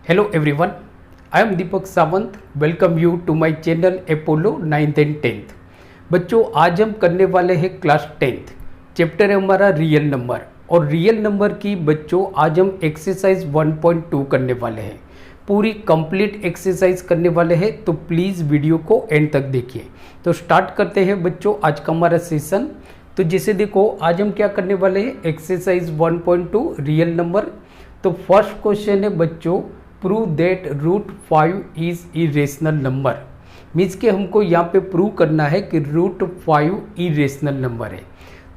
Hello everyone, I am Deepak Sawant. Welcome you to my channel Apollo 9th and 10th. बच्चों आज हम करने वाले हैं क्लास 10th। चैप्टर है हमारा रियल नंबर और रियल नंबर की बच्चों आज हम एक्सरसाइज 1.2 करने वाले हैं। पूरी कंप्लीट एक्सरसाइज करने वाले हैं तो प्लीज़ वीडियो को एंड तक देखिए। तो स्टार्ट करते हैं बच्चों आज का हमारा सेशन। तो जैसे देखो आज हम क्या करने वाले हैं, एक्सरसाइज 1.2 रियल नंबर। तो फर्स्ट क्वेश्चन है बच्चों, prove that √5 is irrational number. Means कि हमको यहाँ पे प्रूव करना है कि √5 इरेशनल नंबर है।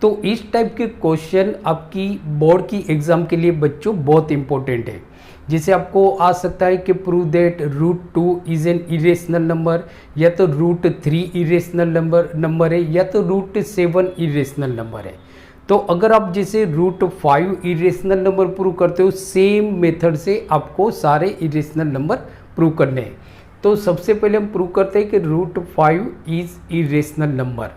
तो इस टाइप के क्वेश्चन आपकी बोर्ड की एग्जाम के लिए बच्चों बहुत इंपॉर्टेंट है। जैसे आपको आ सकता है कि prove that √2 is an irrational number, या तो √3 इरेशनल नंबर है, या तो √7 इरेशनल नंबर है। तो अगर आप जैसे √5 इरेशनल नंबर प्रूव करते हो, सेम मेथड से आपको सारे इरेशनल नंबर प्रूव करने हैं। तो सबसे पहले हम प्रूव करते हैं कि √5 इज इरेशनल नंबर।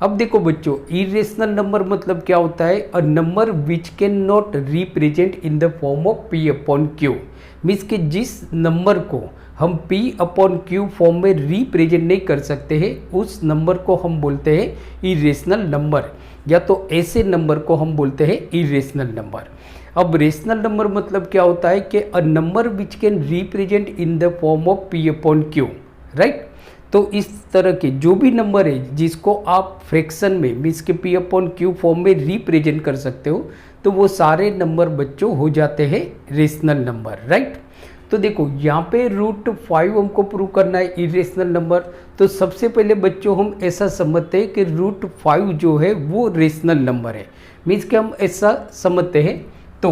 अब देखो बच्चों, इरेशनल नंबर मतलब क्या होता है, a number which can not represent in the form of P/Q। Means कि जिस नंबर को हम P/Q फॉर्म में रिप्रेजेंट नहीं कर सकते हैं, उस नंबर को हम बोलते हैं इरेशनल नंबर, या तो ऐसे नंबर को हम बोलते हैं इरेशनल नंबर। अब रेशनल नंबर मतलब क्या होता है कि a number which can represent in the form of P/Q, right. तो इस तरह के जो भी नंबर है जिसको आप फ्रैक्शन में मीन्स के P/Q फॉर्म में रिप्रेजेंट कर सकते हो, तो वो सारे नंबर बच्चों हो जाते हैं रेशनल नंबर, राइट। तो देखो यहाँ पे √5 हमको प्रूव करना है इरेशनल नंबर। तो सबसे पहले बच्चों हम ऐसा समझते हैं कि √5 जो है वो रेशनल नंबर है। मीन्स कि हम ऐसा समझते हैं, तो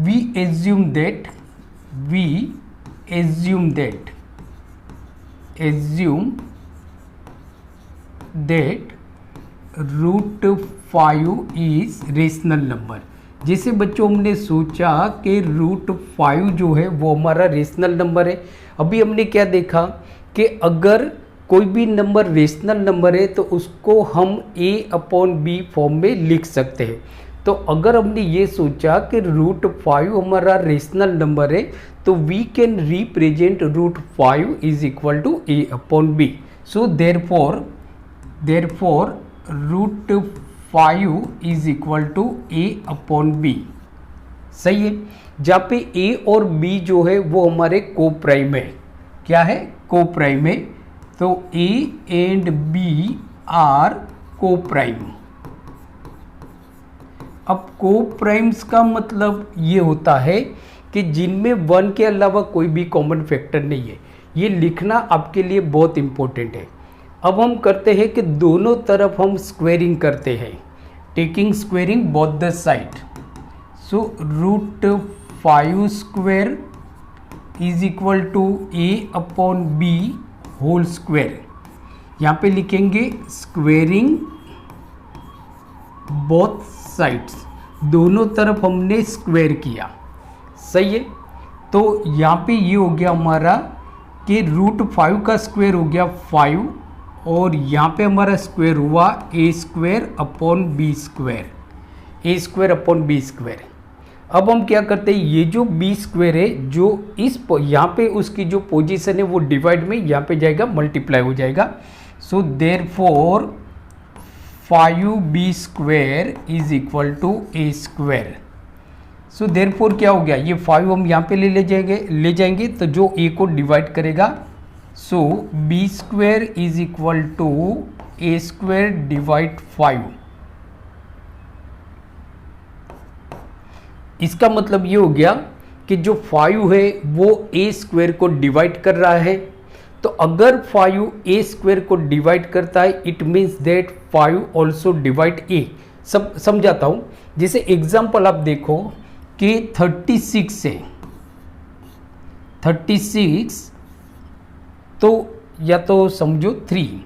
we assume that √5 is rational number. जैसे बच्चों हमने सोचा कि √5 जो है वो हमारा रेशनल नंबर है। अभी हमने क्या देखा कि अगर कोई भी नंबर रेशनल नंबर है तो उसको हम A/B फॉर्म में लिख सकते हैं। तो अगर हमने ये सोचा कि √5 हमारा रेशनल नंबर है, तो we can represent √5 is equal to A/B। So therefore √5 is equal to A/B। सही है। जहाँ पे A और B जो है वो हमारे को प्राइम है। क्या है? को प्राइम है। तो A एंड B आर को प्राइम। अब को प्राइम्स का मतलब ये होता है कि जिनमें 1 के अलावा कोई भी कॉमन फैक्टर नहीं है। ये लिखना आपके लिए बहुत इंपॉर्टेंट है। अब हम करते हैं कि दोनों तरफ हम स्क्वेयरिंग करते हैं, taking squaring both the side. So √5 square is equal to A/B whole square. यहाँ पे लिखेंगे स्क्वेयरिंग बोथ साइड्स, दोनों तरफ हमने स्क्वेयर किया। सही है। तो यहाँ पे ये हो गया हमारा कि √5 का स्क्वेयर हो गया 5, और यहाँ पे हमारा स्क्वेयर हुआ A²/B², A²/B²। अब हम क्या करते हैं, ये जो B² है जो इस यहाँ पे उसकी जो पोजीशन है वो डिवाइड में यहाँ पे जाएगा, मल्टीप्लाई हो जाएगा। So therefore 5B² is equal to A²। So therefore क्या हो गया, ये 5 हम यहाँ पे ले जाएंगे तो जो A को डिवाइड करेगा। So B² is equal to A² divide 5। इसका मतलब ये हो गया कि जो 5 है वो A² को डिवाइड कर रहा है। तो अगर 5 A² को डिवाइड करता है, it means that 5 also divide A। सब समझाता हूँ। जैसे एग्जाम्पल आप देखो कि 36 है, 36 तो या तो समझो 3,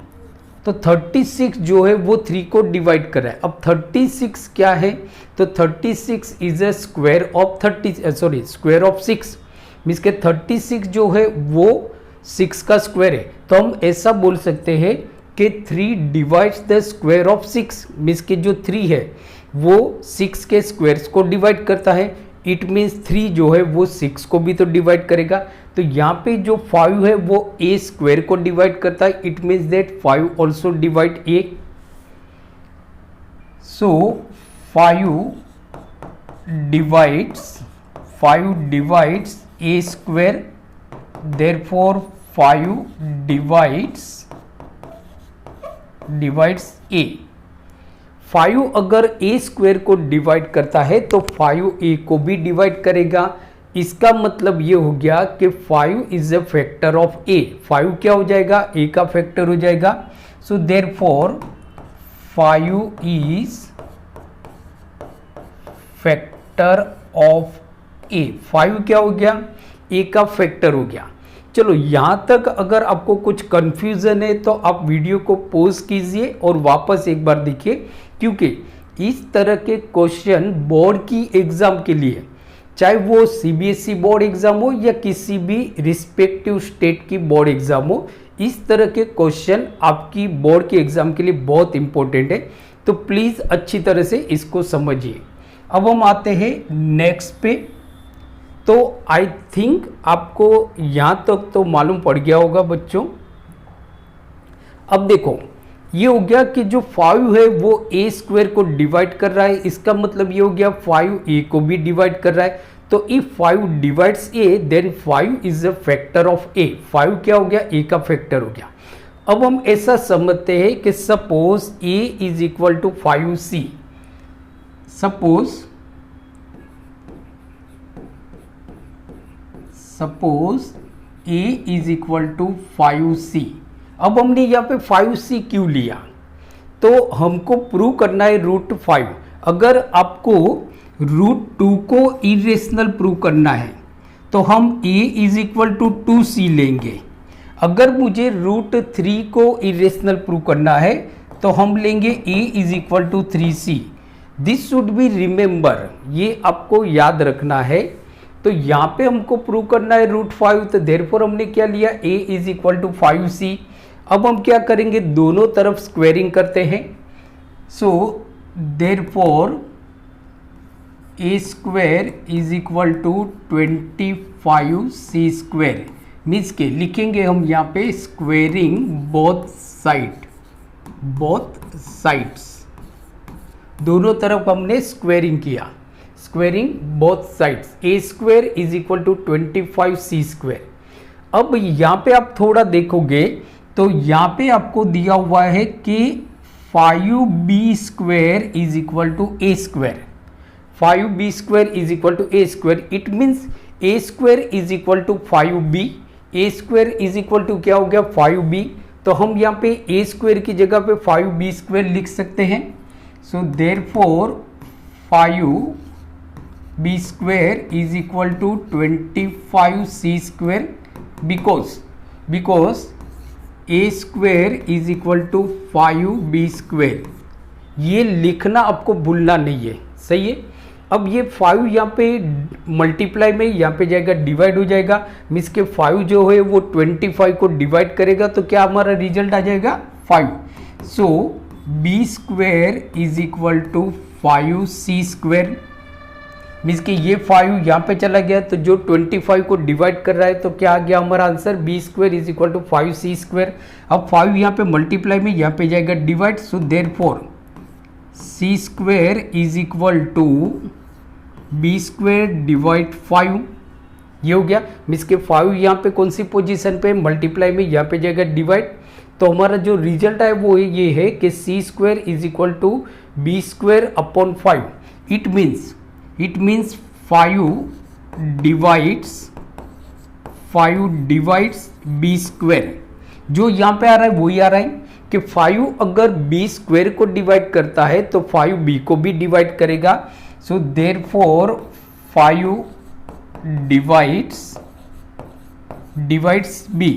तो 36 जो है वो 3 को डिवाइड कर रहा है। अब 36 क्या है, तो 36 is a square of 6। Means के 36 जो है वो 6 का स्क्वायर है। तो हम ऐसा बोल सकते हैं कि 3 divides the square of 6। Means के जो 3 है वो 6 के स्क्वायर्स को डिवाइड करता है। इट मीन्स 3 जो है वो 6 को भी तो डिवाइड करेगा। तो यहाँ पे जो 5 है वो a स्क्वायर को डिवाइड करता है, it means that 5 also divide a। So 5 divides a square, therefore 5 divides a। 5 अगर a स्क्वायर को डिवाइड करता है तो 5 a को भी डिवाइड करेगा। इसका मतलब ये हो गया कि 5 is a factor of a। 5 क्या हो जाएगा, a का फैक्टर हो जाएगा। So therefore 5 is factor of a। 5 क्या हो गया, a का फैक्टर हो गया। चलो यहां तक अगर आपको कुछ कंफ्यूजन है तो आप वीडियो को पॉज कीजिए और वापस एक बार देखिए, क्योंकि इस तरह के क्वेश्चन बोर्ड की एग्जाम के लिए, चाहे वो सीबीएसई बोर्ड एग्जाम हो या किसी भी रिस्पेक्टिव स्टेट की बोर्ड एग्जाम हो, इस तरह के क्वेश्चन आपकी बोर्ड के एग्जाम के लिए बहुत इंपॉर्टेंट है। तो प्लीज अच्छी तरह से इसको समझिए। अब हम आते हैं नेक्स्ट पे। तो आई थिंक आपको यहां तक तो मालूम पड़ गया होगा बच्चों। अब देखो ये हो गया कि जो 5 है वो a स्क्वायर को डिवाइड कर रहा है, इसका मतलब ये हो गया 5 a को भी डिवाइड कर रहा है। तो if 5 divides a then 5 is a factor of a। 5 क्या हो गया, a का फैक्टर हो गया। अब हम ऐसा समझते हैं कि suppose a is equal to 5c। Suppose a is equal to 5c। अब हमने यहाँ पे 5c क्यों लिया, तो हमको प्रूव करना है √5। अगर आपको √2 को इरेशनल प्रूव करना है तो हम a is equal to 2c लेंगे। अगर मुझे √3 को इरेशनल प्रूव करना है तो हम लेंगे a is equal to 3c। This should be remember, ये आपको याद रखना है। तो यहाँ पे हमको प्रूव करना है √5, तो देयरफॉर हमने क्या लिया, a is equal to 5c। अब हम क्या करेंगे, दोनों तरफ स्क्वेयरिंग करते हैं। So therefore a square is equal to 25c square. Means के लिखेंगे हम यहाँ पे स्क्वेयरिंग बोथ साइड्स, दोनों तरफ हमने स्क्वेयरिंग किया, squaring both sides. a square is equal to 25c square. अब यहाँ पे आप थोड़ा देखोगे तो यहाँ पे आपको दिया हुआ है कि 5b square is equal to a square. 5b square is equal to a square, it means a square is equal to 5b। a square is equal to क्या हो गया, 5b। तो हम यहाँ पे a स्क्वायर की जगह पे 5b स्क्वायर लिख सकते हैं। So therefore 5b square is equal to 25c square, because a square is equal to 5b square. ये लिखना आपको भूलना नहीं है, सही है। अब ये 5 यहाँ पे मल्टीप्लाई में यहाँ पे जाएगा, डिवाइड हो जाएगा। मीन्स के 5 जो है वो 25 को डिवाइड करेगा तो क्या हमारा रिजल्ट आ जाएगा, 5। So b square is equal to 5c square. Means कि ये 5 यहाँ पे चला गया तो जो 25 को डिवाइड कर रहा है तो क्या आ गया हमारा answer, b square is equal to 5c square. अब 5 यहाँ पे मल्टीप्लाई में यहाँ पे जाएगा divide. So therefore c square is equal to b square divide 5। ये हो गया। मीन्स के 5 यहाँ पे कौन सी पोजीशन पे, मल्टीप्लाई में यहाँ पे जाएगा डिवाइड। तो हमारा जो रिजल्ट है वो ये है कि c square is equal to b square upon 5। It means 5 divides b square. जो यहाँ पे आ रहा है वही आ रहा है कि 5 अगर b स्क्वायर को डिवाइड करता है तो 5 b को भी डिवाइड करेगा। सो देयरफॉर 5 डिवाइड्स b।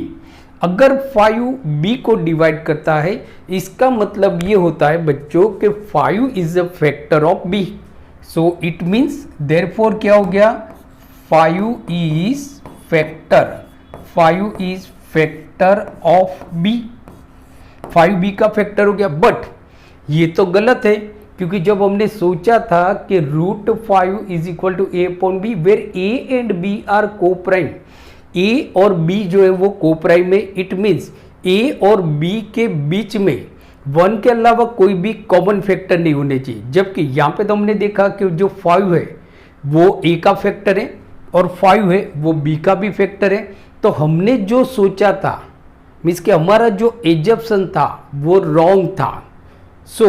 अगर 5 b को डिवाइड करता है इसका मतलब ये होता है बच्चों कि 5 is a factor of b। So it means therefore क्या हो गया, 5 is factor of b। 5b का फैक्टर हो गया। बट ये तो गलत है क्योंकि जब हमने सोचा था कि √5 is equal to A upon B where A and B are coprime, A और बी जो है वो को प्राइम है, इट मीन्स ए और बी के बीच में 1 के अलावा कोई भी कॉमन फैक्टर नहीं होने चाहिए। जबकि यहाँ पे तो हमने देखा कि जो 5 है वो ए का फैक्टर है और 5 है वो बी का भी फैक्टर है। तो हमने जो सोचा था मीन्स कि हमारा जो एजप्शन था वो रॉन्ग था। सो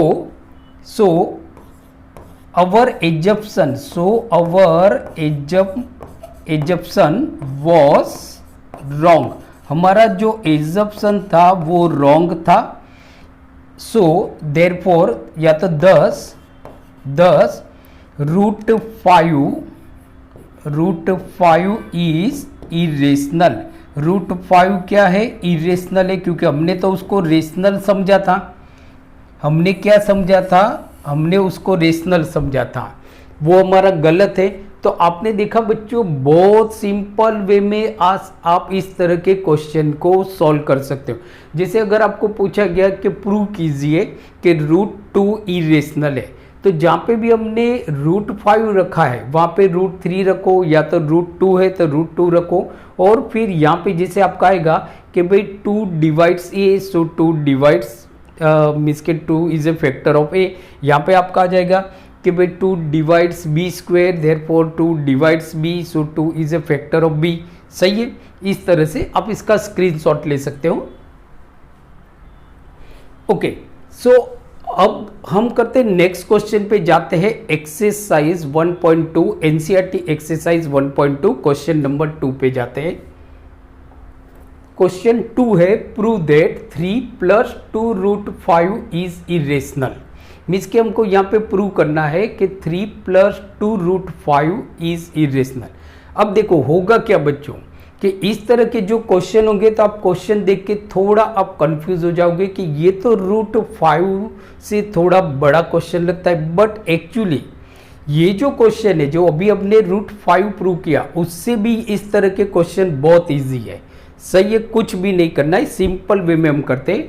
अवर एजप्शन वॉज रॉन्ग, हमारा जो एजप्शन था वो रॉन्ग था। सो देयरफॉर या तो 10 √5 इज इरेशनल। √5 क्या है? इरेशनल है, क्योंकि हमने तो उसको रेशनल समझा था। हमने क्या समझा था? हमने उसको रेशनल समझा था, वो हमारा गलत है। तो आपने देखा बच्चों, बहुत सिंपल वे में आज आप इस तरह के क्वेश्चन को सॉल्व कर सकते हो। जैसे अगर आपको पूछा गया कि प्रूव कीजिए कि √2 इरेशनल है, तो जहाँ पे भी हमने √5 रखा है वहाँ पे √3 रखो, या तो √2 है तो √2 रखो। और फिर यहाँ पे जैसे आपका आएगा कि भाई 2 divides A, so 2 divides means के 2 is a factor of A. यहाँ पे आपका आ जाएगा कि भाई 2 divides B square, therefore 2 divides B, so 2 is a factor of B. सही है, इस तरह से आप इसका स्क्रीनशॉट ले सकते हो। ओके, सो अब हम करते हैं नेक्स्ट क्वेश्चन पे जाते हैं। Exercise 1.2 NCERT exercise 1.2 question number 2 पे जाते हैं। क्वेश्चन 2 है, prove that 3 + 2√5 is irrational. Means कि हमको यहाँ पे प्रूव करना है कि 3 + 2√5 इज इरेशनल। अब देखो होगा क्या बच्चों कि इस तरह के जो क्वेश्चन होंगे तो आप क्वेश्चन देख के थोड़ा आप कंफ्यूज हो जाओगे कि ये तो √5 से थोड़ा बड़ा क्वेश्चन लगता है, बट एक्चुअली ये जो क्वेश्चन है जो अभी हमने √5 प्रूव किया उससे भी इस तरह के क्वेश्चन बहुत इजी है। सही है, कुछ भी नहीं करना है, सिंपल वे में हम करते हैं।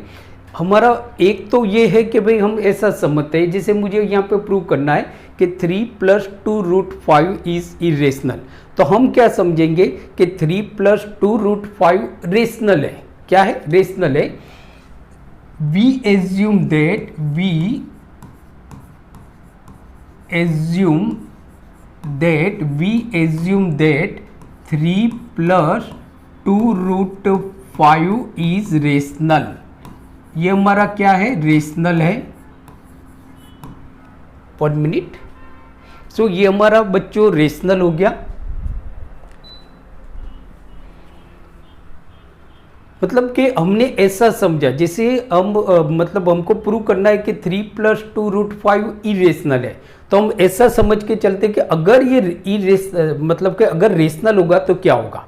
हमारा एक तो ये है कि भाई हम ऐसा समझते हैं, जैसे मुझे यहाँ पे प्रूव करना है कि 3 + 2√5 इज इरेशनल, तो हम क्या समझेंगे कि 3 + 2√5 रेशनल है। क्या है? रेशनल है। We assume that 3 + 2√5 is rational. ये हमारा क्या है? रेशनल है। 1 मिनट। सो ये हमारा बच्चों रेशनल हो गया। मतलब कि हमने ऐसा समझा, जैसे हम मतलब हमको प्रूव करना है कि 3 + 2√5 इरेशनल है, तो हम ऐसा समझ के चलते कि अगर ये मतलब कि अगर रेशनल होगा तो क्या होगा।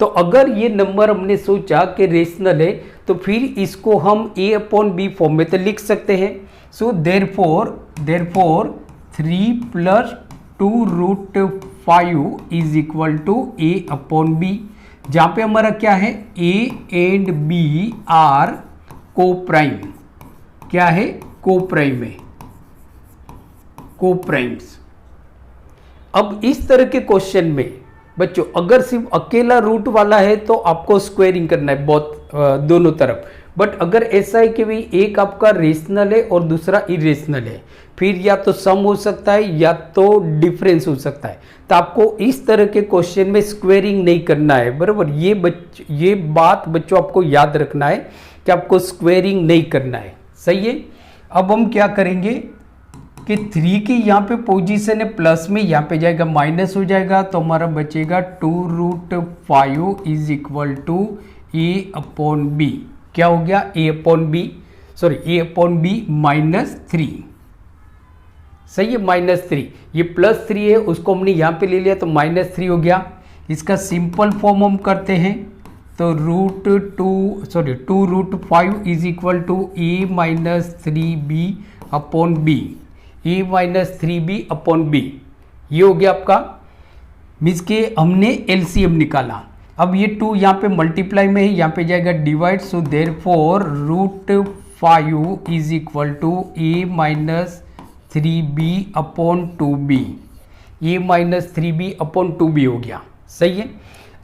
तो अगर ये नंबर हमने सोचा कि रेशनल है तो फिर इसको हम a/b फॉर्म में तो लिख सकते हैं। So therefore 3 + 2√5 is equal to a/b, जहाँ पे हमारा क्या है? a and b are coprime. क्या है? को प्राइम है, को प्राइम्स। अब इस तरह के क्वेश्चन में बच्चों अगर सिर्फ अकेला रूट वाला है तो आपको स्क्वेयरिंग करना है बहुत दोनों तरफ। बट अगर ऐसा है कि भाई एक आपका रेशनल है और दूसरा इरेशनल है, फिर या तो सम हो सकता है या तो डिफरेंस हो सकता है, तो आपको इस तरह के क्वेश्चन में स्क्वेयरिंग नहीं करना है। बराबर, ये बात बच्चों आपको याद रखना है कि आपको स्क्वेयरिंग नहीं करना है। सही है। अब हम क्या करेंगे कि 3 की यहाँ पे पोजीशन है प्लस में, यहाँ पे जाएगा माइनस हो जाएगा, तो हमारा बचेगा 2√5 इज इक्वल टू a/b। क्या हो गया? a/b -3। सही है, -3। ये +3 है, उसको हमने यहाँ पे ले लिया तो -3 हो गया। इसका सिंपल फॉर्म हम करते हैं तो 2√5 is equal to a-3b/b, a-3b/b। ये हो गया आपका, मीन्स के हमने एलसीएम निकाला। अब ये 2 यहाँ पे मल्टीप्लाई में है, यहाँ पे जाएगा divide, so therefore √5 is equal to a 3b/2b, a minus 3b/2b हो गया। सही है।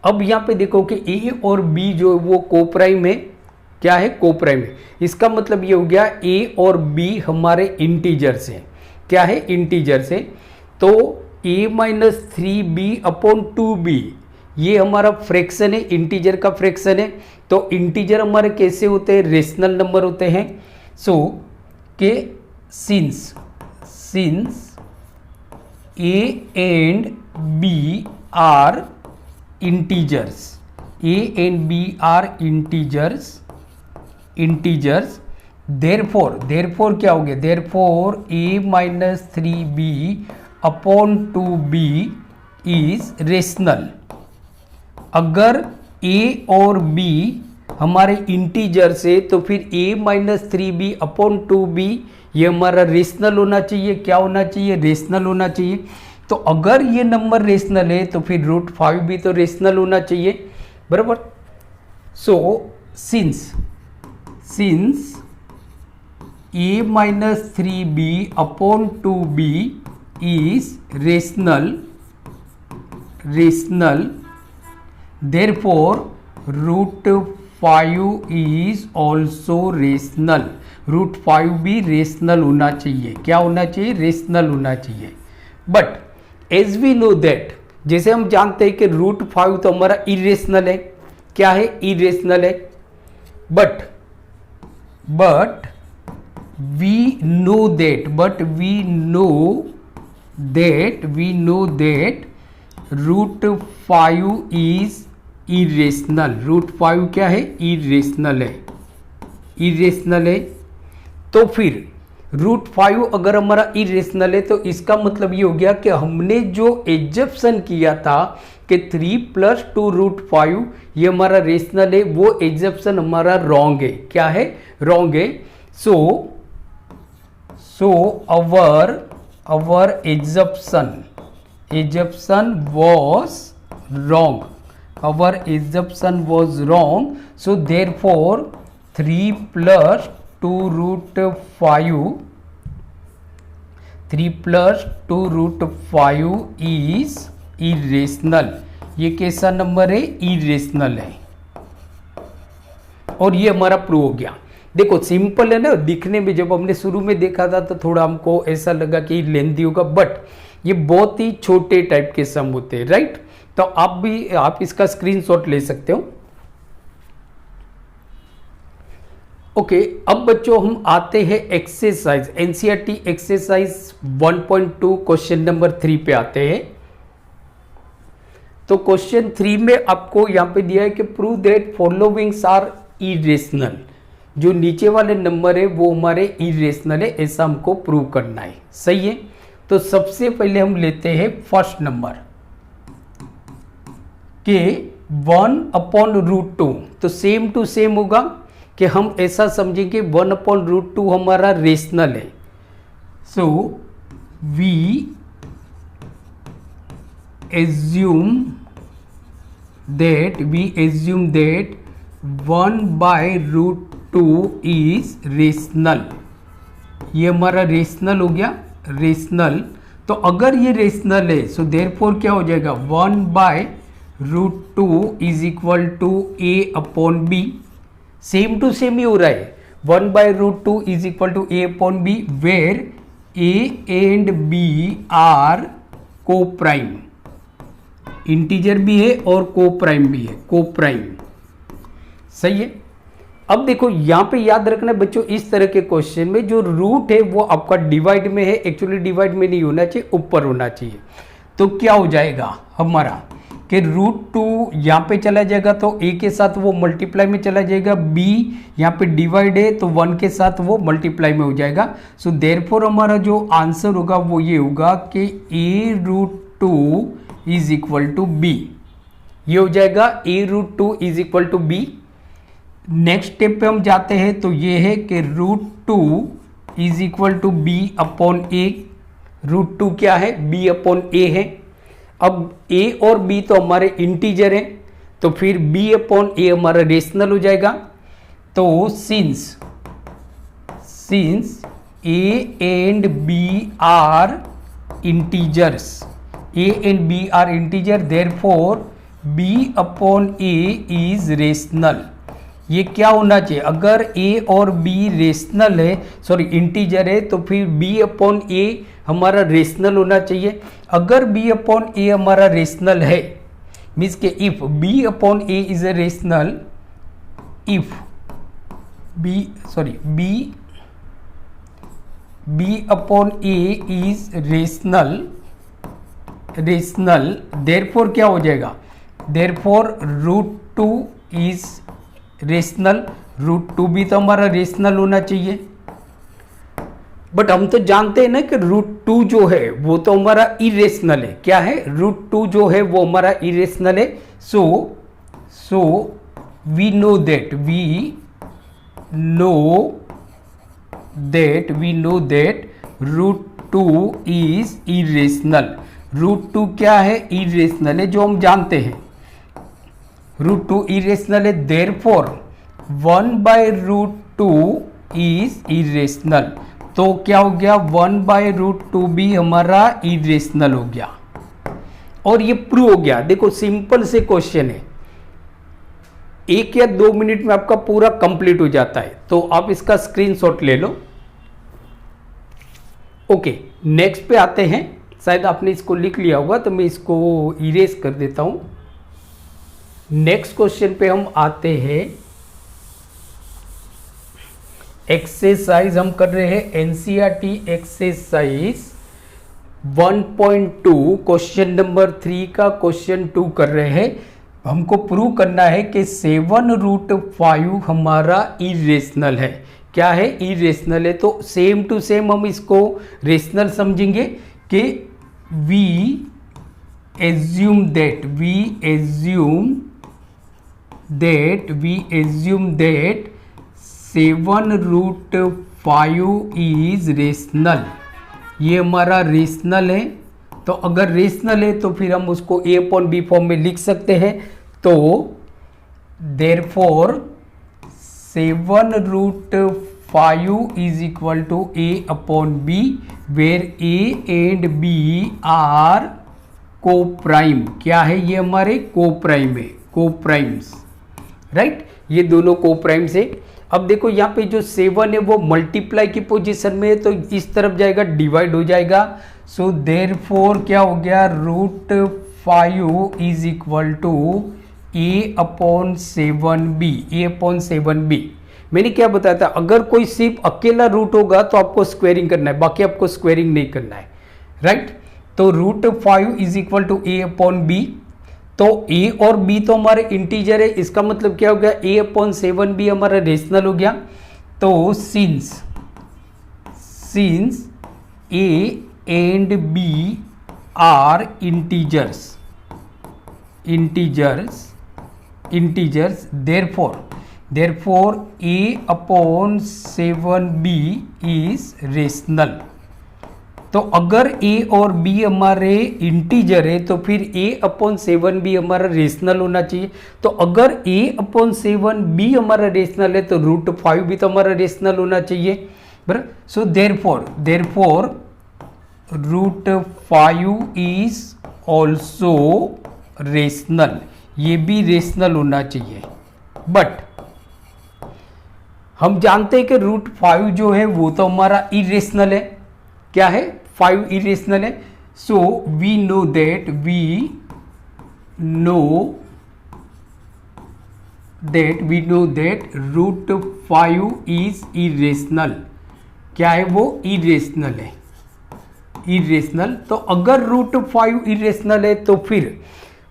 अब यहाँ पे देखो कि a और b जो है वो कोप्राइम है। क्या है? कोप्राइम है। इसका मतलब ये हो गया a और b हमारे इंटीजर्स हैं। क्या है? इंटीजर्स है। तो a माइनस 3b/2b ये हमारा फ्रैक्शन है, इंटीजर का फ्रैक्शन है। तो इंटीजर हमारे कैसे होते हैं? रेशनल नंबर होते हैं। सो के since a and b are integers, a and b are integers, therefore क्या हो गया? therefore a minus 3b/2b is rational। अगर a और b हमारे इंटीजर से तो फिर a माइनस 3b/2b ये हमारा रेशनल होना चाहिए। क्या होना चाहिए? रेशनल होना चाहिए। तो अगर ये नंबर रेशनल है तो फिर √5 भी तो रेशनल होना चाहिए, बराबर। So since a minus 3b/2b is rational, therefore √5 is also rational. √5 भी रेशनल होना चाहिए। क्या होना चाहिए? रेशनल होना चाहिए। But as we know that, जैसे हम जानते हैं कि √5 तो हमारा इरेशनल है। क्या है? इरेशनल है। But we know that √5 is irrational. √5 क्या है? इरेशनल है। तो फिर √5 अगर हमारा इरेशनल है तो इसका मतलब ये हो गया कि हमने जो एग्जप्शन किया था कि 3 + 2√5 ये हमारा रेशनल है, वो एग्जप्शन हमारा रॉन्ग है। क्या है? रॉन्ग है। सो our assumption was wrong। our assumption was wrong, so therefore 3 + 2√5 is irrational। ये कैसा नंबर है? इरेशनल है। और ये हमारा प्रूव हो गया। देखो सिंपल है ना, दिखने में जब हमने शुरू में देखा था तो थोड़ा हमको ऐसा लगा कि लेंथी होगा, बट ये बहुत ही छोटे टाइप के सम होते हैं, राइट। तो आप इसका स्क्रीनशॉट ले सकते हो। ओके, अब बच्चों हम आते हैं exercise, NCERT exercise 1.2 question number 3 पे आते हैं। तो क्वेश्चन 3 में आपको यहां पे दिया है कि prove that followings are irrational. जो नीचे वाले नंबर है वो हमारे इरेशनल है, ऐसा हमको प्रूव करना है। सही है। तो सबसे पहले हम लेते हैं फर्स्ट नंबर के 1/√2। तो सेम टू सेम होगा कि हम ऐसा समझेंगे 1/√2 हमारा रेशनल है। So we assume that 1/√2 is rational. ये हमारा रेशनल हो गया, रेशनल। तो अगर ये रेशनल है सो देयरफॉर क्या हो जाएगा? 1/√2 is equal to a/b। Same to same ही हो रहा है। 1/√2 is equal to a/b where a and b are coprime. Integer भी है और कोप्राइम भी है, कोप्राइम। सही है। अब देखो यहां पे याद रखना बच्चों, इस तरह के क्वेश्चन में जो रूट है वो आपका डिवाइड में है, एक्चुअली डिवाइड में नहीं होना चाहिए, ऊपर होना चाहिए। तो क्या हो जाएगा हमारा कि √2 यहाँ पे चला जाएगा तो a के साथ वो मल्टीप्लाई में चला जाएगा, b यहाँ पे डिवाइड है तो 1 के साथ वो मल्टीप्लाई में हो जाएगा। सो देयरफॉर हमारा जो आंसर होगा वो ये होगा कि a√2 is equal to b। ये हो जाएगा a√2 is equal to b। Next step पे हम जाते हैं तो ये है कि √2 इज इक्वल टू b/a। √2 क्या है? b/a है। अब a और b तो हमारे इंटीजर हैं तो फिर b/a हमारा रेशनल हो जाएगा। तो since A and B are integers. A and B are integer, therefore B upon A is rational. ये क्या होना चाहिए? अगर A और B रेशनल है, सॉरी इंटीजर है, तो फिर B अपॉन A हमारा रेशनल होना चाहिए. अगर B अपॉन A हमारा रेशनल है, मीन्स के if B upon A is a rational, if B upon A is rational, therefore क्या हो जाएगा? Therefore √2 is rational. √2 भी तो हमारा रेशनल होना चाहिए. बट हम तो जानते हैं ना कि √2 जो है वो तो हमारा इरेशनल है. क्या है? √2 जो है वो हमारा इरेशनल है. So we know that √2 is irrational. √2 क्या है? इरेशनल है, जो हम जानते हैं. √2 इरेशनल है, देयरफॉर 1/√2 इज इरेशनल. तो क्या हो गया? 1/√2 भी हमारा इरेशनल हो गया. और ये प्रूव हो गया. देखो सिंपल से क्वेश्चन है, 1 या 2 मिनट में आपका पूरा कंप्लीट हो जाता है. तो आप इसका स्क्रीनशॉट ले लो. ओके, नेक्स्ट पे आते हैं. शायद आपने इसको लिख लिया होगा, तो मैं इसको इरेज कर देता हूं. नेक्स्ट क्वेश्चन पे हम आते हैं. एक्सरसाइज हम कर रहे हैं एनसीईआरटी एक्सरसाइज 1.2 क्वेश्चन नंबर 3 का क्वेश्चन 2 कर रहे हैं. हमको प्रूव करना है कि 7√5 हमारा इरेशनल है. क्या है? इरेशनल है. तो सेम टू सेम हम इसको रेशनल समझेंगे कि we assume that 7√5 is rational. ये हमारा रेशनल है. तो अगर रेशनल है तो फिर हम उसको A अपॉन B फॉर्म में लिख सकते हैं. तो therefore 7√5 is equal to A upon B, where A and B are coprime. क्या है? ये हमारे को प्राइम है, को प्राइम्स, राइट. ये दोनों को प्राइम्स है. अब देखो यहाँ पे जो 7 है वो मल्टीप्लाई की पोजीशन में है, तो इस तरफ जाएगा, डिवाइड हो जाएगा. सो देयरफॉर क्या हो गया? √5 is equal to A upon 7B. A upon 7B. मैंने क्या बताया था? अगर कोई सिर्फ अकेला रूट होगा तो आपको स्क्वेयरिंग करना है, बाकी आपको स्क्वेयरिंग नहीं करना है, राइट. तो √5 is equal to A upon B. तो A और B तो हमारे इंटीजर है, इसका मतलब क्या हो गया? A अपॉन 7B हमारा रेशनल हो गया. तो since A and B are integers, therefore A upon 7B is rational. तो अगर A और B हमारे इंटीजर है तो फिर A अपॉन 7B हमारा रेशनल होना चाहिए. तो अगर A अपॉन 7B हमारा रेशनल है तो √5 भी तो हमारा रेशनल होना चाहिए, बराबर. सो देयरफॉर √5 इज ऑल्सो रेशनल. ये भी रेशनल होना चाहिए. बट हम जानते हैं कि √5 जो है वो तो हमारा इरेशनल है. क्या है? 5 इरेशनल है. So we know that √5 is irrational. क्या है? वो इरेशनल है, इरेशनल. तो अगर √5 इरेशनल है तो फिर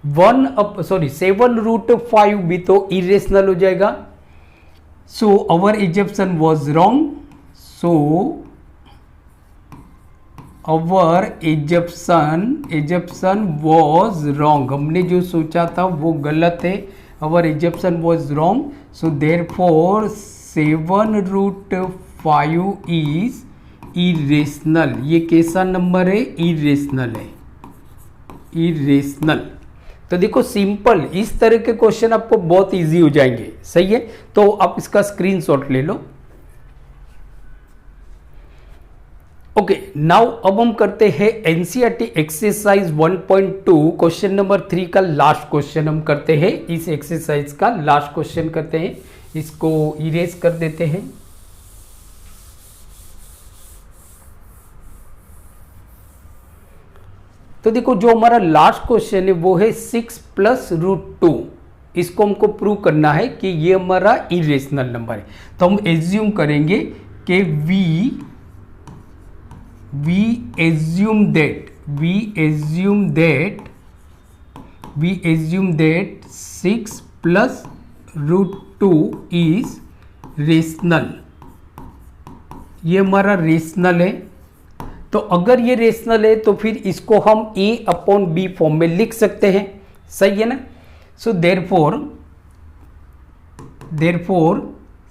7√5 भी तो इरेशनल हो जाएगा. So our assumption was wrong. our assumption was wrong. हमने जो सोचा था वो गलत है. our assumption was wrong. So therefore 7√5 is irrational. ये कैसा नंबर है? इरेशनल है, इरेशनल. तो देखो सिंपल, इस तरह के क्वेश्चन आपको बहुत इजी हो जाएंगे. सही है. तो आप इसका स्क्रीनशॉट ले लो. ओके, नाउ अब हम करते हैं एनसीईआरटी एक्सरसाइज 1.2 क्वेश्चन नंबर 3 का लास्ट क्वेश्चन हम करते हैं। इस एक्सरसाइज का लास्ट क्वेश्चन करते हैं, इसको इरेज कर देते हैं। तो देखो जो हमारा लास्ट क्वेश्चन है वो है 6 + √2। इसको हमको प्रूव करना है कि ये हमारा इरेशनल नंबर है। तो हम एज्यूम करेंगे कि we assume that 6 + √2 is rational. ये हमारा रेशनल है। तो अगर ये रेशनल है तो फिर इसको हम a/b फॉर्म में लिख सकते हैं, सही है ना। So therefore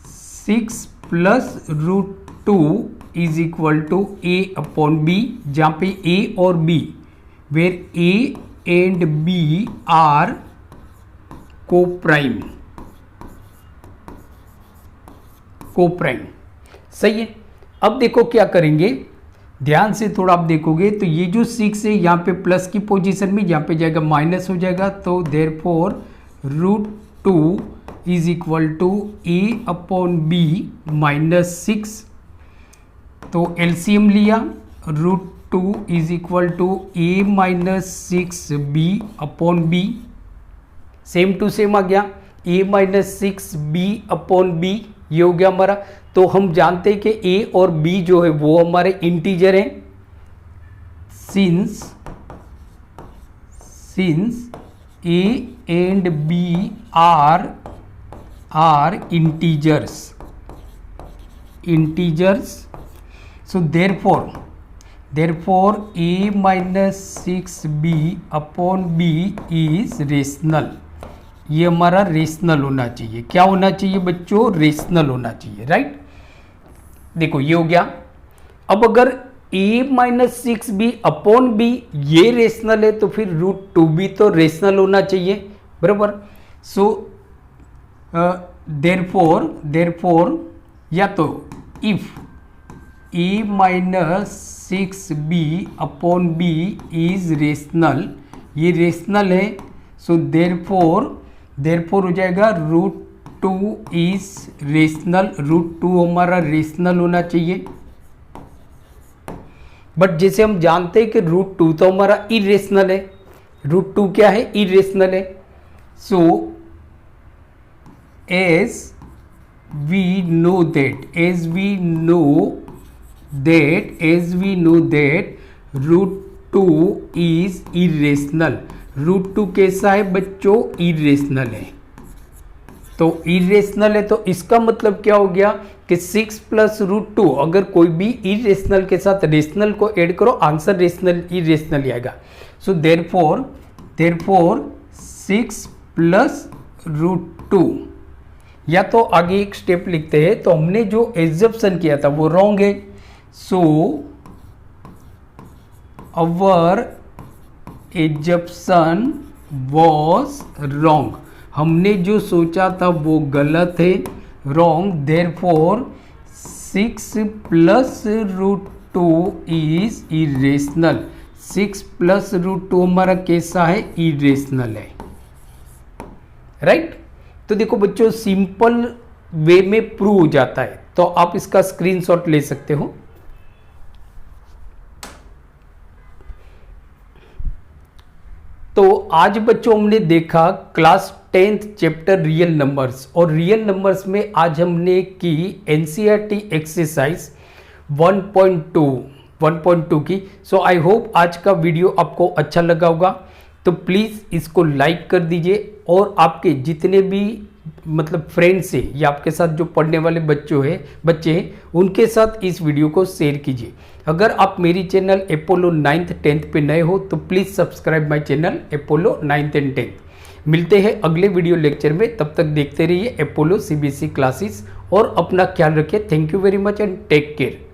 6 + √2 is equal to a/b, जहां पे a और b, where a and b are coprime, सही है। अब देखो क्या करेंगे, ध्यान से थोड़ा आप देखोगे तो ये जो 6 है यहाँ पे प्लस की पोजीशन में, यहाँ पे जाएगा माइनस हो जाएगा। तो therefore √2 is equal to a/b -6। तो एलसीएम लिया, √2 is equal to a - 6b/b, same to same आ गया, a - 6b/b, ये हो गया हमारा। तो हम जानते हैं कि a और b जो है वो हमारे इंटीजर हैं, since a and b are integers. So therefore a - 6b/b is rational. ये हमारा रेशनल होना चाहिए। क्या होना चाहिए बच्चों? रेशनल होना चाहिए, राइट। देखो ये हो गया। अब अगर a - 6b/b ये रेशनल है तो फिर √2 भी तो रेशनल होना चाहिए, बराबर। सो देयरफॉर या तो if a - 6b/b is rational, ये रेशनल है। सो देयरफॉर हो जाएगा √2 इज रेशनल, √2 हमारा रेशनल होना चाहिए। बट जैसे हम जानते हैं कि √2 तो हमारा इरेशनल है, √2 क्या है? इरेशनल है। सो as we know that √2 is irrational। √2 कैसा है बच्चों? इरेशनल है। तो इरेशनल है तो इसका मतलब क्या हो गया कि 6 + √2, अगर कोई भी इरेशनल के साथ रेशनल को ऐड करो, आंसर रेशनल इरेशनल ही आएगा। सो देयरफॉर 6 + √2, या तो आगे एक स्टेप लिखते हैं। तो हमने जो एजम्पशन किया था वो रॉन्ग है। सो अवर एजम्पशन वॉज रॉन्ग, हमने जो सोचा था वो गलत है, रॉन्ग। Therefore 6 + √2 is irrational. 6 + √2 हमारा कैसा है? इरेशनल है, राइट। तो देखो बच्चों सिंपल वे में प्रूव हो जाता है, तो आप इसका स्क्रीनशॉट ले सकते हो। तो आज बच्चों हमने देखा class 10th chapter real numbers, और रियल नंबर्स में आज हमने की एनसीईआरटी एक्सरसाइज 1.2 की। सो आई होप आज का वीडियो आपको अच्छा लगा होगा। तो प्लीज़ इसको लाइक कर दीजिए, और आपके जितने भी मतलब फ्रेंड्स हैं या आपके साथ जो पढ़ने वाले बच्चे हैं उनके साथ इस वीडियो को शेयर कीजिए। अगर आप मेरी चैनल अपोलो 9th 10th पे नए हो तो please subscribe my channel Apollo 9th and 10th। मिलते हैं अगले वीडियो लेक्चर में, तब तक देखते रहिए अपोलो CBSE क्लासेस और अपना ख्याल रखिए। Thank you very much and take care.